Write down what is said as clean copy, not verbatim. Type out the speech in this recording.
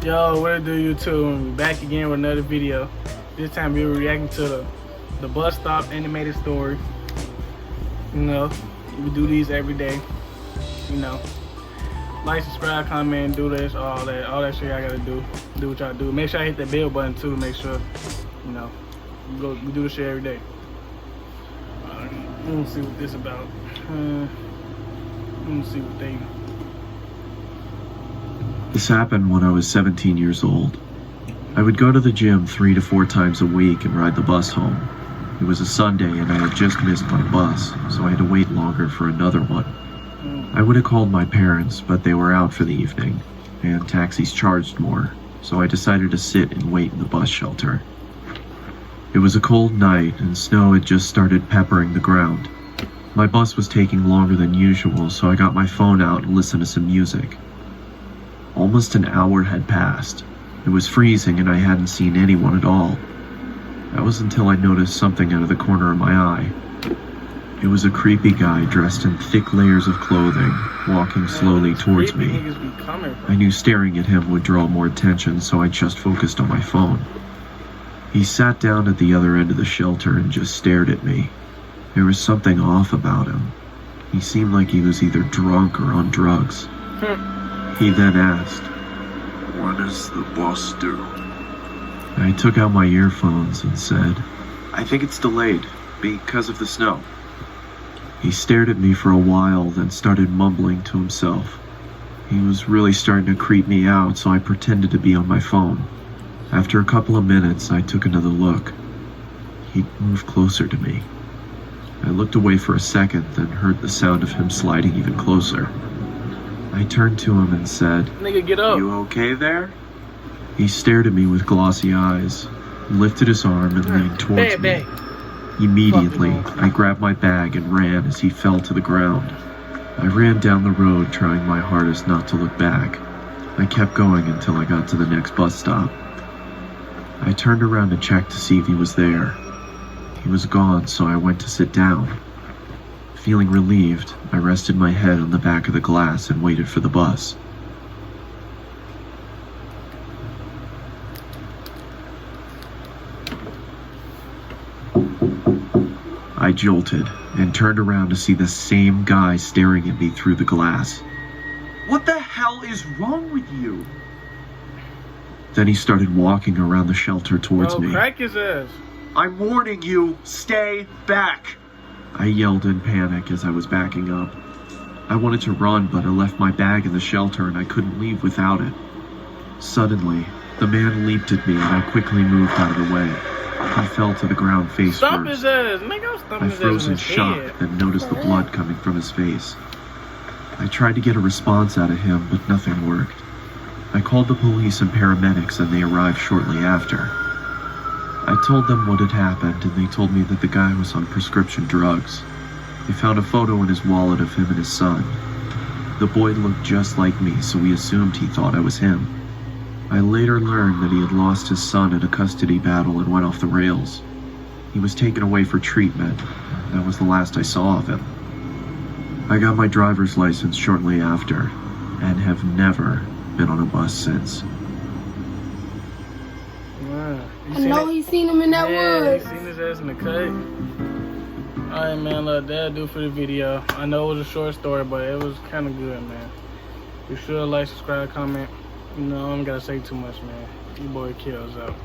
Yo, what it do, YouTube? We're back again with another video. This time we're reacting to the bus stop animated story. You know, we do these every day. You know, like, subscribe, comment, do this, all that shit I gotta do. Do what y'all do. Make sure I hit that bell button too to make sure, you know, we do this shit every day. Let me see what this about. Let me see what they. This happened when I was 17 years old. I would go to the gym 3 to 4 times a week and ride the bus home. It was a Sunday and I had just missed my bus, so I had to wait longer for another one. I would have called my parents, but they were out for the evening, and taxis charged more, so I decided to sit and wait in the bus shelter. It was a cold night and snow had just started peppering the ground. My bus was taking longer than usual, so I got my phone out and listened to some music. Almost an hour had passed. It was freezing and I hadn't seen anyone at all. That was until I noticed something out of the corner of my eye. It was a creepy guy dressed in thick layers of clothing, walking slowly towards me. I knew staring at him would draw more attention, so I just focused on my phone. He sat down at the other end of the shelter and just stared at me. There was something off about him. He seemed like he was either drunk or on drugs. He then asked, "What does the bus do?" I took out my earphones and said, "I think it's delayed because of the snow." He stared at me for a while, then started mumbling to himself. He was really starting to creep me out, so I pretended to be on my phone. After a couple of minutes, I took another look. He moved closer to me. I looked away for a second, then heard the sound of him sliding even closer. I turned to him and said, "Nigga, get up. You okay there?" He stared at me with glossy eyes, lifted his arm and leaned towards me. Immediately, I grabbed my bag and ran as he fell to the ground. I ran down the road, trying my hardest not to look back. I kept going until I got to the next bus stop. I turned around to check to see if he was there. He was gone, so I went to sit down. Feeling relieved, I rested my head on the back of the glass and waited for the bus. I jolted and turned around to see the same guy staring at me through the glass. "What the hell is wrong with you?" Then he started walking around the shelter towards me. Crack his ass. "I'm warning you, stay back!" I yelled in panic as I was backing up. I wanted to run, but I left my bag in the shelter and I couldn't leave without it. Suddenly, the man leaped at me and I quickly moved out of the way. He fell to the ground face Stop first. his ass. Nigga, I'm stomping I his froze ass in shock, head. then noticed the blood coming from his face. I tried to get a response out of him, but nothing worked. I called the police and paramedics and they arrived shortly after. I told them what had happened and they told me that the guy was on prescription drugs. They found a photo in his wallet of him and his son. The boy looked just like me, so we assumed he thought I was him. I later learned that he had lost his son in a custody battle and went off the rails. He was taken away for treatment. That was the last I saw of him. I got my driver's license shortly after and have never been on a bus since. Wow. I know he seen him in that woods. Yeah, he seen his ass in the cut. Alright, man, look, that'll do for the video. I know it was a short story, but it was kind of good, man. Be sure to like, subscribe, comment. You know, I don't gotta say too much, man. Your boy Kills out.